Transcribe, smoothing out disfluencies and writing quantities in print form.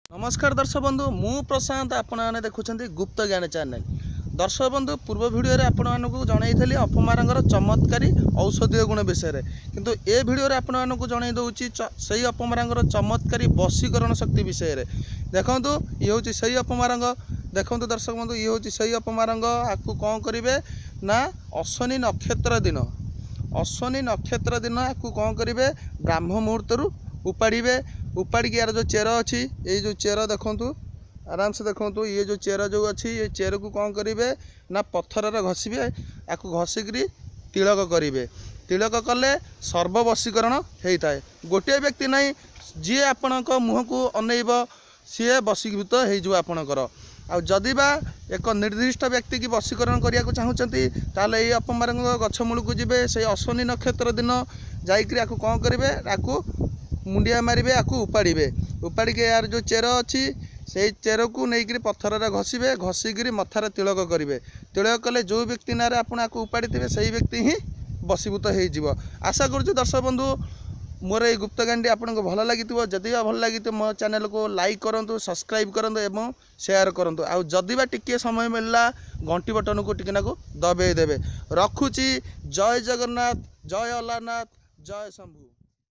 नमस्कार दर्शक बंधु मु प्रशांत आपण मैंने देखुं गुप्त ज्ञान चैनल। दर्शक बंधु पूर्व भिडियो आपण मानक जनई अपमारंगर चमत्कारी औषधीय गुण विषय किंतु ए भिडियो आपण मानक जनई दूची सही अपमारंगर चमत्कारी वशीकरण शक्ति विषय देखु ये हूँ सही अपमारंग। देखो दर्शक बंधु ये हूँ सही अपमारंग। आपको कौन करेंगे ना अश्विनी नक्षत्र दिन आपको कौन करेंगे ब्राह्म मुहूर्त उपाड़े उपाड़ी यार जो चेर अच्छी ये जो चेर देखु आराम से देखु ये जो चेर जो अच्छी ये चेर को कौन करेंगे ना पत्थर घषिबे आपको घषिकी तिलक करेंगे। तिलक कले सर्ववशीकरण होता है। गोटे व्यक्ति नहीं जी आपण मुह को अनैब सी वशीभूत हो आपणकर आदि बा एक निर्दिष्ट व्यक्ति की वशीकरण करने को चाहूँगी ताले ये अपमारंग गछ मूल को जी से अश्विनी नक्षत्र दिन जाकि कौन करेंगे आपको मुंडिया मारे आपको उपाड़ी यार जो चेर अच्छी से चेर को लेकिन पत्थर घषिबे घषिकी मथार तिलक करेंगे। तिलक कले जो व्यक्ति ना आपको उपाड़ी थे से व्यक्ति ही वशीभूत हो। आशा करुँ दर्शक बंधु मोर ये गुप्त ज्ञान आपको भल लगी जदि भल लगी मो चैनल को लाइक करूँ सब्सक्राइब करूँ एवं शेयर करूँ आउ जदि टिके समय मिलला घंटी बटन को टिके दबाई देवे। रखुची जय जगन्नाथ जय अल्लाहनाथ जय शंभु।